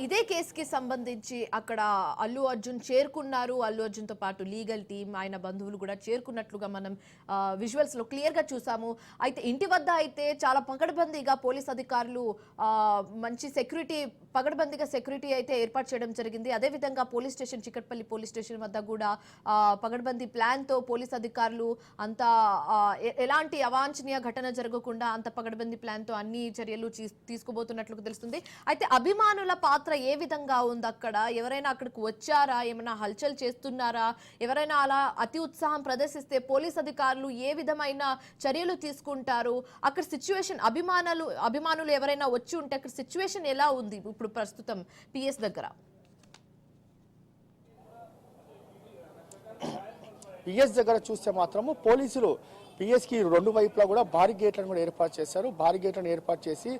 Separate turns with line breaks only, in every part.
ఇదే కేసుకి సంబంధించి అక్కడ అల్లు అర్జున్ చేరుకున్నారు. అల్లు అర్జున్ తో పాటు లీగల్ టీం, ఆయన బంధువులు కూడా చేరుకున్నట్లుగా మనం విజువల్స్ లో క్లియర్ గా చూసాము. అయితే ఇంటి వద్ద అయితే చాలా పకడ్బందీగా పోలీస్ అధికారులు మంచి సెక్యూరిటీ, పకడ్బందీగా సెక్యూరిటీ అయితే ఏర్పాటు చేయడం జరిగింది. అదే విధంగా police station, Chikatpalli police station వద్ద కూడా పకడ్బందీ ప్లాన్ తో పోలీస్ అధికారులు అంతా ఎలాంటి అవాంఛనీయ ఘటన జరగకుండా అంత పకడ్బందీ ప్లాన్ తో అన్ని చర్యలు తీసుకోబోతున్నట్లు తెలుస్తుంది. అయితే అభిమానుల పాత్ర ఏ విధంగా ఉంది అక్కడ? ఎవరైనా అక్కడికి వచ్చారా? ఏమైనా హల్చల్ చేస్తున్నారా? ఎవరైనా అలా అతి ఉత్సాహం ప్రదర్శిస్తే పోలీస్ అధికారులు ఏ విధమైన చర్యలు తీసుకుంటారు? అక్కడ సిచ్యువేషన్, అభిమానులు ఎవరైనా వచ్చి ఉంటే అక్కడ సిచ్యువేషన్ ఎలా ఉంది ఇప్పుడు ప్రస్తుతం పిఎస్ దగ్గర?
పిఎస్ దగ్గర చూస్తే మాత్రము పోలీసులు పిఎస్కి రెండు వైపులా కూడా భారీ గేట్లను కూడా ఏర్పాటు చేశారు. భారీ గేట్లను ఏర్పాటు చేసి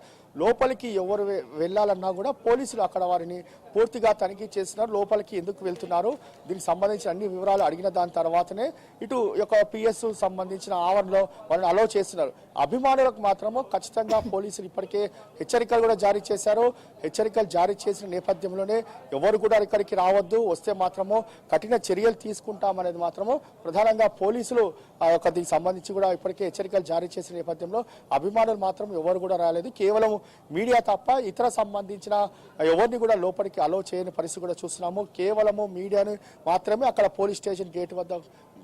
లోపలికి ఎవరు వెళ్ళాలన్నా కూడా పోలీసులు అక్కడ వారిని పూర్తిగా తనిఖీ చేస్తున్నారు. లోపలికి ఎందుకు వెళ్తున్నారు, దీనికి సంబంధించిన అన్ని వివరాలు అడిగిన దాని తర్వాతనే ఇటు యొక్క పిఎస్ సంబంధించిన ఆవరణలో వారిని అలౌ చేస్తున్నారు. అభిమానులకు మాత్రము ఖచ్చితంగా పోలీసులు ఇప్పటికే హెచ్చరికలు కూడా జారీ చేశారు. హెచ్చరికలు జారీ చేసిన నేపథ్యంలోనే ఎవరు కూడా ఇక్కడికి రావద్దు, వస్తే మాత్రము కఠిన చర్యలు తీసుకుంటామనేది మాత్రము ప్రధానంగా పోలీసులు దీనికి సంబంధించి కూడా ఇప్పటికే హెచ్చరికలు జారీ చేసిన నేపథ్యంలో అభిమానులు మాత్రం ఎవరు కూడా రాలేదు. కేవలం మీడియా తప్ప ఇతర సంబంధించిన ఎవరిని కూడా లోపలికి అలో చేయని పరిస్థితి కూడా చూస్తున్నాము. కేవలము మీడియాని మాత్రమే అక్కడ పోలీస్ స్టేషన్ గేట్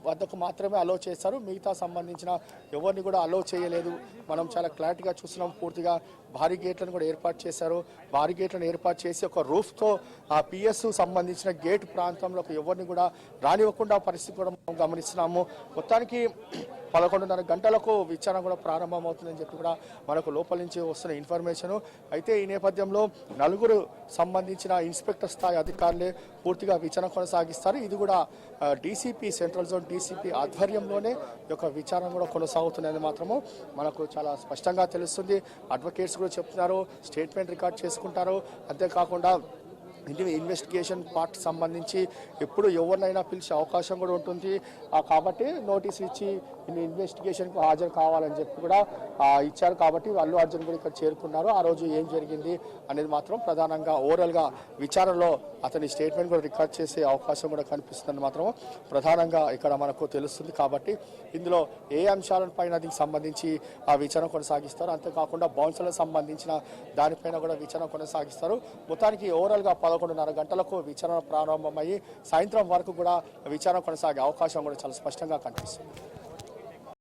వద్దకు మాత్రమే అలో చేస్తారు. మిగతా సంబంధించిన ఎవరిని కూడా అలో చేయలేదు. మనం చాలా క్లారిటీగా చూస్తున్నాం. పూర్తిగా భారీ గేట్లను కూడా ఏర్పాటు చేశారు. భారీ గేట్లను ఏర్పాటు చేసి ఒక రూఫ్తో ఆ పిఎస్ సంబంధించిన గేట్ ప్రాంతంలో ఎవరిని కూడా రానివ్వకుండా పరిస్థితి కూడా మనం గమనిస్తున్నాము. మొత్తానికి 11:30 గంటలకు విచారణ కూడా ప్రారంభమవుతుందని చెప్పి కూడా మనకు లోపల నుంచి వస్తున్న ఇన్ఫర్మేషన్. అయితే ఈ నేపథ్యంలో 4 సంబంధించిన ఇన్స్పెక్టర్ స్థాయి అధికారులే పూర్తిగా విచారణ కొనసాగిస్తారు. ఇది కూడా డీసీపీ, సెంట్రల్ జోన్ డీసీపీ ఆధ్వర్యంలోనే ఈ యొక్క విచారణ కూడా కొనసాగుతున్నది మాత్రము మనకు చాలా స్పష్టంగా తెలుస్తుంది. అడ్వకేట్స్ కూడా చెప్తున్నారు, స్టేట్మెంట్ రికార్డ్ చేసుకుంటారు. అంతేకాకుండా ఇన్వెస్టిగేషన్ పార్ట్ సంబంధించి ఎప్పుడు ఎవరినైనా పిలిచే అవకాశం కూడా ఉంటుంది. కాబట్టి నోటీస్ ఇచ్చి ఇన్వెస్టిగేషన్కు హాజరు కావాలని చెప్పి కూడా ఇచ్చారు. కాబట్టి అల్లు అర్జున్ కూడా ఇక్కడ చేరుకున్నారు. ఆ రోజు ఏం జరిగింది అనేది మాత్రం ప్రధానంగా ఓవరాల్గా విచారణలో అతని స్టేట్మెంట్ కూడా రికార్డ్ చేసే అవకాశం కూడా కనిపిస్తుందని మాత్రం ప్రధానంగా ఇక్కడ మనకు తెలుస్తుంది. కాబట్టి ఇందులో ఏ అంశాలపైన దీనికి సంబంధించి ఆ విచారణ కొనసాగిస్తారు, అంతేకాకుండా బౌన్సర్లకు సంబంధించిన దానిపైన కూడా విచారణ కొనసాగిస్తారు. మొత్తానికి ఓవరాల్గా 11:30 గంటలకు విచారణ ప్రారంభమయ్యి సాయంత్రం వరకు కూడా విచారణ కొనసాగే అవకాశం కూడా చాలా స్పష్టంగా కనిపిస్తుంది.